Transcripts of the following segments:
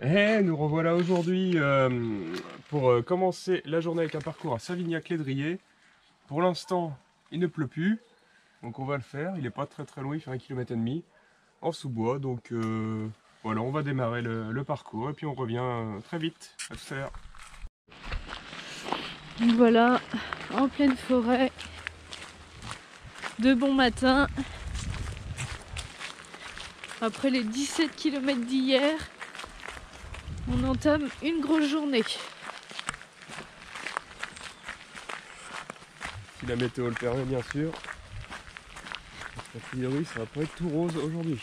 Et nous revoilà aujourd'hui pour commencer la journée avec un parcours à Savignac-les-Driers. Pour l'instant, il ne pleut plus, donc on va le faire. Il n'est pas très loin, il fait 1,5 km en sous-bois. Donc voilà, on va démarrer le parcours et puis on revient très vite. À tout à l'heure. Voilà, en pleine forêt, de bon matin. Après les 17 km d'hier, on entame une grosse journée. Si la météo le permet, bien sûr. A priori, ça va pas être tout rose aujourd'hui.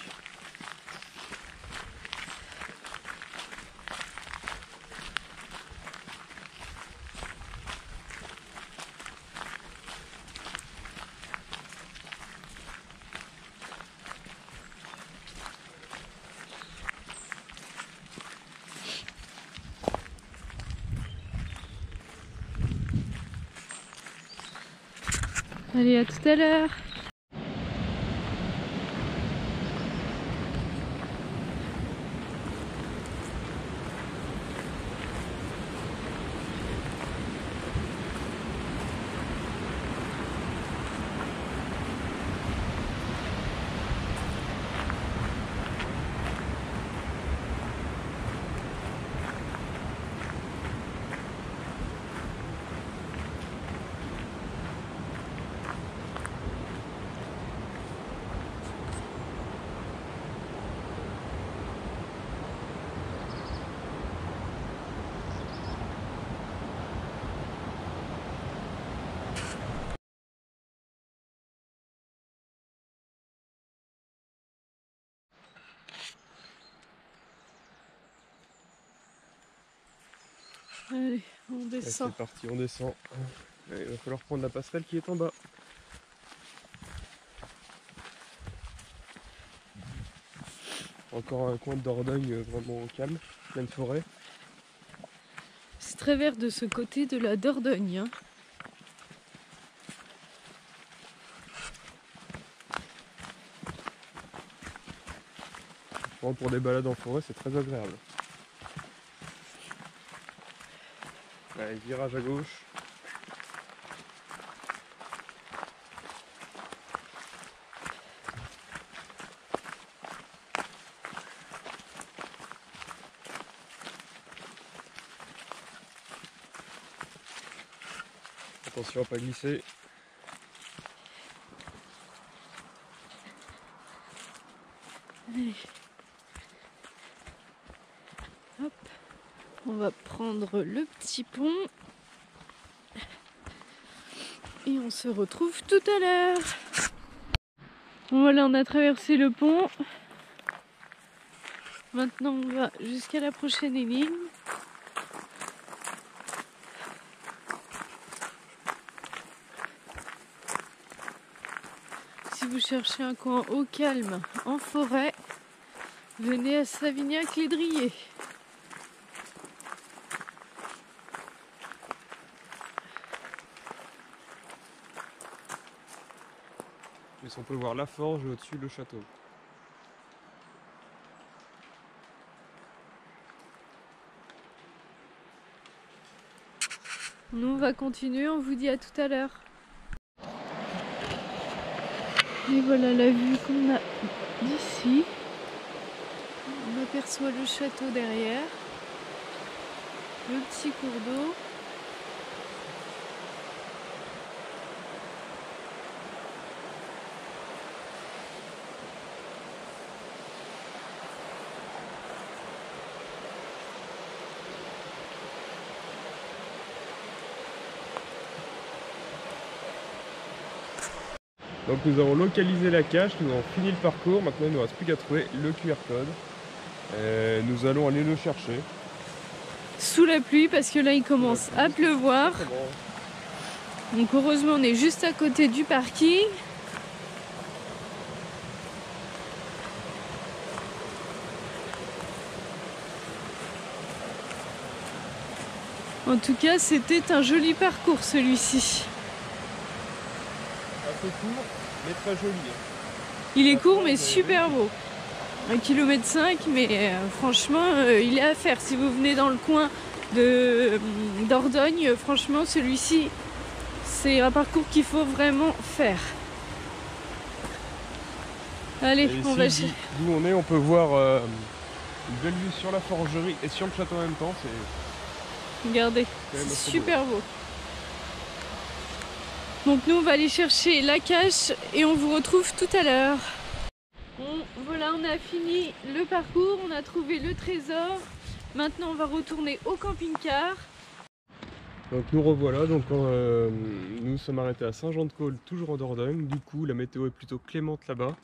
Allez, à tout à l'heure. Allez, on descend. C'est parti, on descend. Allez, il va falloir prendre la passerelle qui est en bas. Encore un coin de Dordogne vraiment calme, pleine forêt. C'est très vert de ce côté de la Dordogne. Hein. Pour des balades en forêt, c'est très agréable. Allez, virage à gauche. Attention à pas glisser. Allez. Hop. On va prendre le petit pont. Et on se retrouve tout à l'heure. Voilà, on a traversé le pont. Maintenant, on va jusqu'à la prochaine énigme. Si vous cherchez un coin au calme en forêt, venez à Savignac-les-Driers. Mais on peut voir la forge et au-dessus le château. Nous, on va continuer, on vous dit à tout à l'heure. Et voilà la vue qu'on a d'ici. On aperçoit le château derrière, le petit cours d'eau. Donc nous avons localisé la cache, nous avons fini le parcours, maintenant il ne nous reste plus qu'à trouver le QR code. Nous allons aller le chercher. Sous la pluie parce que là il commence à pleuvoir. Donc heureusement on est juste à côté du parking. En tout cas c'était un joli parcours celui-ci. Assez court, mais très joli. Il est court mais super beau. 1,5 km, mais franchement il est à faire. Si vous venez dans le coin d'Ordogne, franchement celui-ci c'est un parcours qu'il faut vraiment faire. Allez, et on va ici, d'où on est, on peut voir une belle vue sur la forgerie et sur le château en même temps. regardez, c'est super beau. Donc nous on va aller chercher la cache et on vous retrouve tout à l'heure. Bon, voilà, on a fini le parcours, on a trouvé le trésor. Maintenant on va retourner au camping-car. Donc nous revoilà, donc nous sommes arrêtés à Saint-Jean-de-Caules, toujours en Dordogne. Du coup la météo est plutôt clémente là-bas.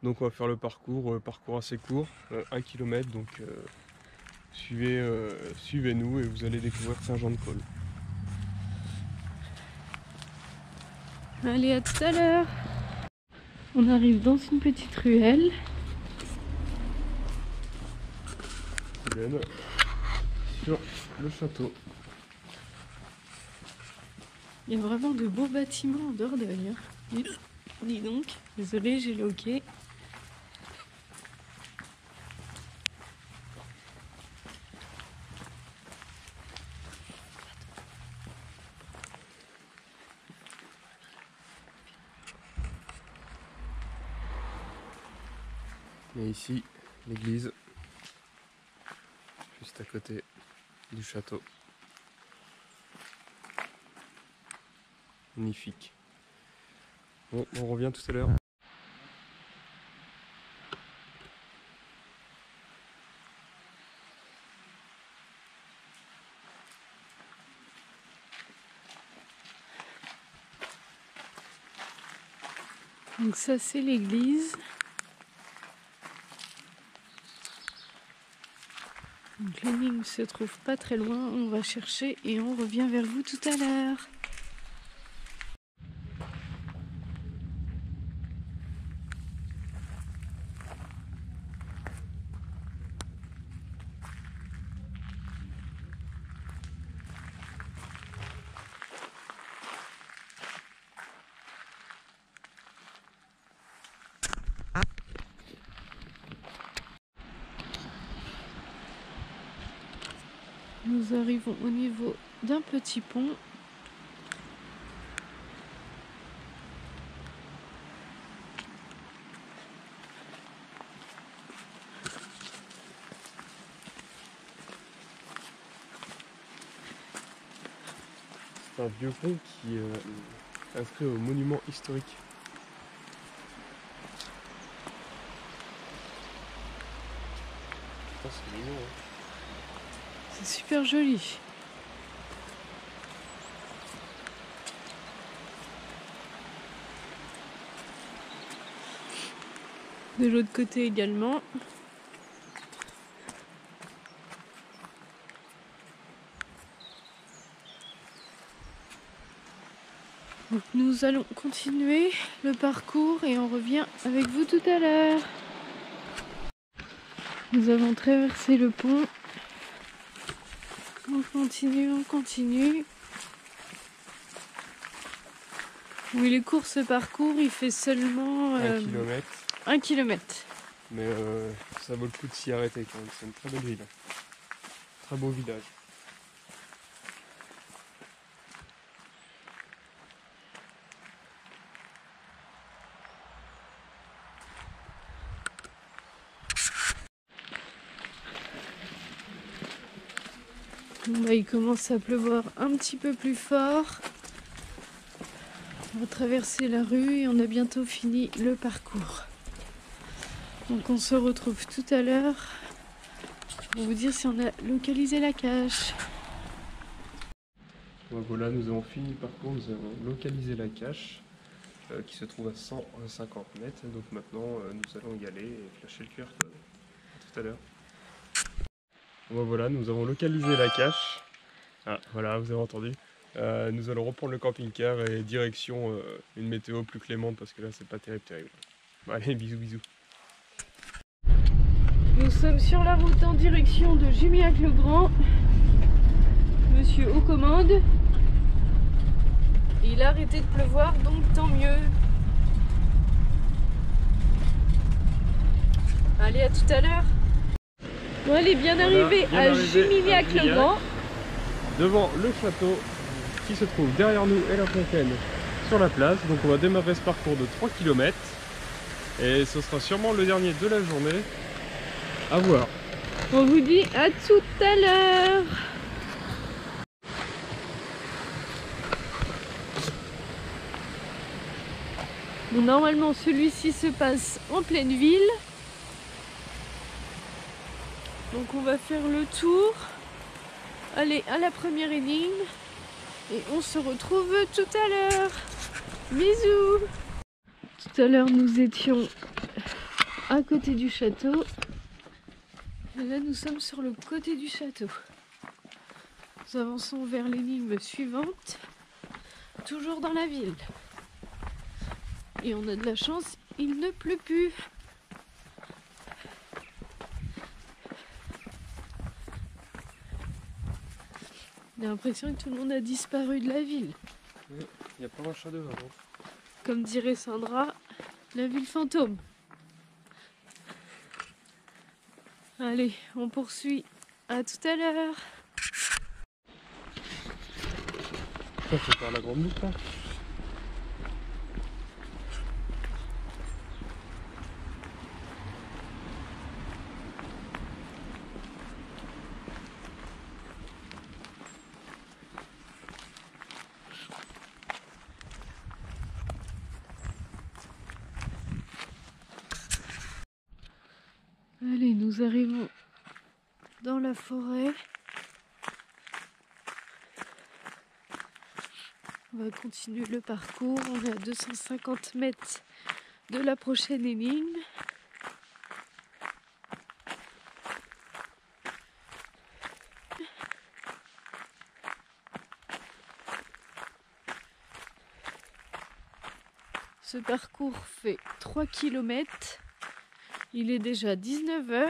Donc on va faire le parcours assez court, 1 km, donc suivez-nous et vous allez découvrir Saint-Jean-de-Caules. Allez, à tout à l'heure. On arrive dans une petite ruelle. Sur le château. Il y a vraiment de beaux bâtiments en Dordogne. Dis donc, désolé, j'ai le hoquet. Et ici, l'église, juste à côté du château. Magnifique. Bon, on revient tout à l'heure. Donc ça c'est l'église. Donc l'énigme se trouve pas très loin, on va chercher et on revient vers vous tout à l'heure. Nous arrivons au niveau d'un petit pont. C'est un vieux pont qui est inscrit au monument historique. Oh, c'est mignon, hein. C'est super joli. De l'autre côté également. Donc nous allons continuer le parcours et on revient avec vous tout à l'heure. Nous avons traversé le pont. On continue, on continue. Oui, il est court ce parcours, il fait seulement 1 km. 1 km. Mais ça vaut le coup de s'y arrêter quand même, c'est une très belle ville. Très beau village. Bon, bah, il commence à pleuvoir un petit peu plus fort. On va traverser la rue et on a bientôt fini le parcours. Donc on se retrouve tout à l'heure pour vous dire si on a localisé la cache. Donc voilà, nous avons fini le parcours, nous avons localisé la cache qui se trouve à 150 mètres. Donc maintenant, nous allons y aller et flasher le QR code. À tout à l'heure. Bon, voilà, nous avons localisé la cache. Ah, voilà, vous avez entendu. Nous allons reprendre le camping-car et direction une météo plus clémente parce que là, c'est pas terrible. Bon, allez, bisous, bisous. Nous sommes sur la route en direction de Jumillac-le-Grand. Monsieur aux commandes. Il a arrêté de pleuvoir, donc tant mieux. Allez, à tout à l'heure. Bon, elle est bien arrivée à Jumignac-le-Grand. Devant le château qui se trouve derrière nous et la fontaine sur la place. Donc on va démarrer ce parcours de 3 km. Et ce sera sûrement le dernier de la journée. À voir. On vous dit à tout à l'heure. Bon, normalement celui-ci se passe en pleine ville. Donc on va faire le tour. Allez, à la première énigme. Et on se retrouve tout à l'heure. Bisous. Tout à l'heure nous étions à côté du château. Et là nous sommes sur le côté du château. Nous avançons vers l'énigme suivante. Toujours dans la ville. Et on a de la chance, il ne pleut plus. J'ai l'impression que tout le monde a disparu de la ville. Oui, il n'y a pas un chat dehors. Comme dirait Sandra, la ville fantôme. Allez, on poursuit. À tout à l'heure. Ça faut faire la grande boucle, hein. Allez, nous arrivons dans la forêt. On va continuer le parcours. On est à 250 mètres de la prochaine énigme. Ce parcours fait 3 km. Il est déjà 19 h.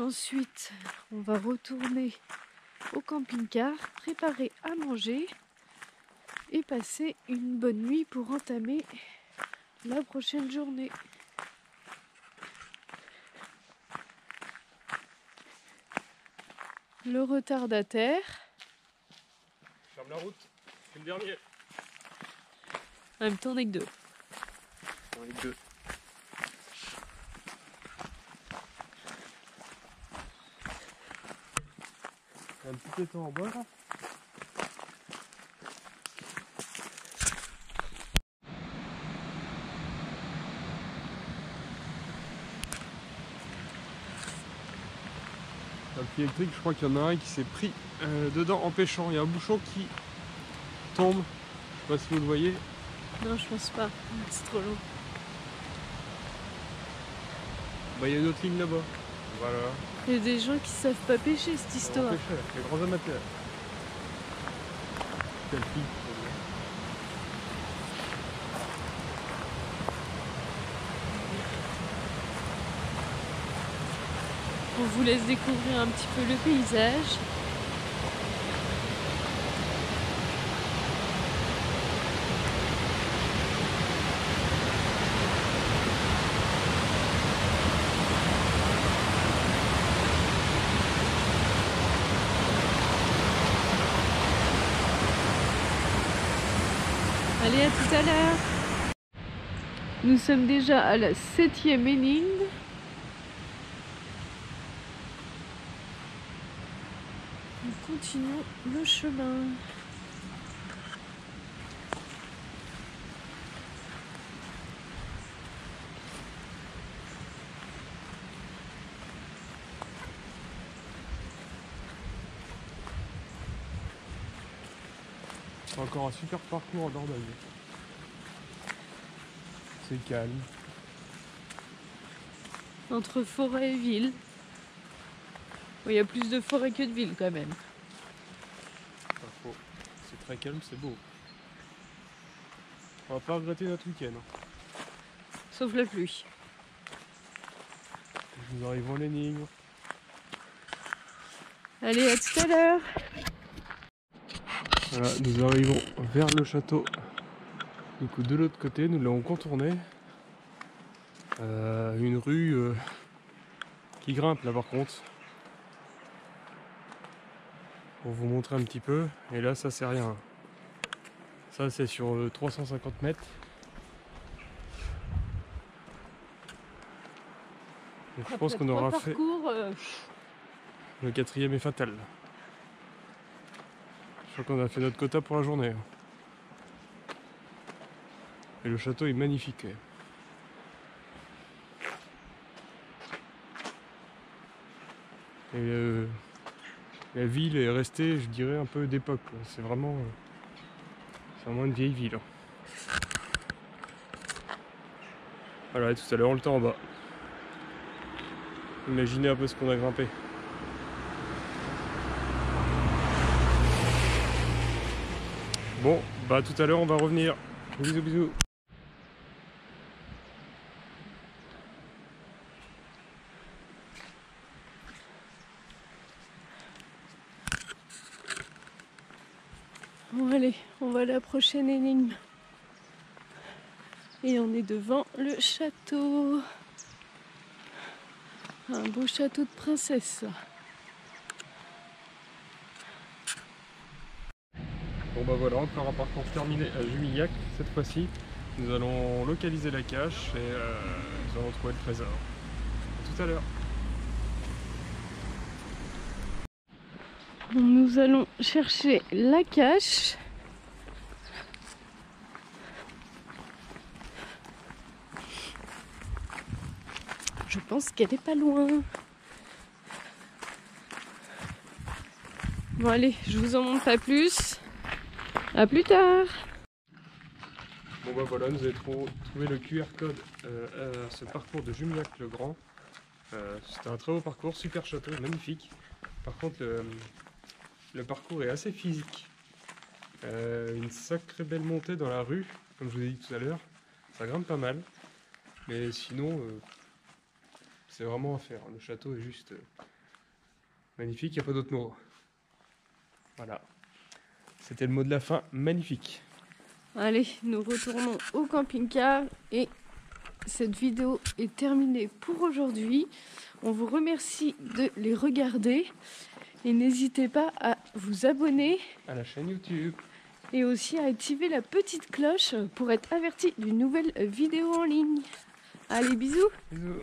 Ensuite, on va retourner au camping-car, préparer à manger et passer une bonne nuit pour entamer la prochaine journée. Le retardataire. Ferme la route, c'est le dernier. En même temps, on n'est que deux. On est que deux. Un petit étang en bas là. Un pied électrique, je crois qu'il y en a un qui s'est pris dedans en pêchant. Il y a un bouchon qui tombe. Je sais pas si vous le voyez. Non, je pense pas. C'est trop long. Bah, il y a une autre ligne là-bas. Voilà. Il y a des gens qui savent pas pêcher cette histoire. Pêcheurs, les grands amateurs. Quelle fille. On vous laisse découvrir un petit peu le paysage. Allez, à tout à l'heure. Nous sommes déjà à la 7e énigme. Nous continuons le chemin. Encore un super parcours en Dordogne. C'est calme. Entre forêt et ville. Bon, il y a plus de forêt que de ville quand même. Pas faux. C'est très calme, c'est beau. On va pas regretter notre week-end. Sauf la pluie. Nous arrivons à l'énigme. Allez, à tout à l'heure. Voilà, nous arrivons vers le château. Du coup, de l'autre côté, nous l'avons contourné. Une rue qui grimpe là par contre. Pour vous montrer un petit peu. Et là ça c'est rien. Ça c'est sur 350 mètres. Donc, je pense qu'on aura fait... Le 4e est fatal. Je crois qu'on a fait notre quota pour la journée. Et le château est magnifique. Et la ville est restée, je dirais, un peu d'époque. C'est vraiment une vieille ville. Voilà, et tout à l'heure on le temps en bas. Imaginez un peu ce qu'on a grimpé. Bon, bah tout à l'heure on va revenir. Bisous bisous. Bon allez, on va à la prochaine énigme. Et on est devant le château. Un beau château de princesse. Bon bah voilà, encore un parcours terminé à Jumillac. Cette fois-ci, nous allons localiser la cache et nous allons trouver le trésor. À tout à l'heure. Nous allons chercher la cache. Je pense qu'elle est pas loin. Bon allez, je vous en montre pas plus. À plus tard. Bon bah voilà, nous avons trouvé le QR code à ce parcours de Jumillac-le-Grand. C'était un très beau parcours, super château, magnifique. Par contre, le parcours est assez physique. Une sacrée belle montée dans la rue, comme je vous ai dit tout à l'heure. Ça grimpe pas mal. Mais sinon, c'est vraiment à faire. Le château est juste magnifique, il n'y a pas d'autre mot. Voilà. C'était le mot de la fin, magnifique. Allez, nous retournons au camping-car et cette vidéo est terminée pour aujourd'hui. On vous remercie de les regarder et n'hésitez pas à vous abonner À la chaîne YouTube. et aussi à activer la petite cloche pour être averti d'une nouvelle vidéo en ligne. Allez, bisous! Bisous.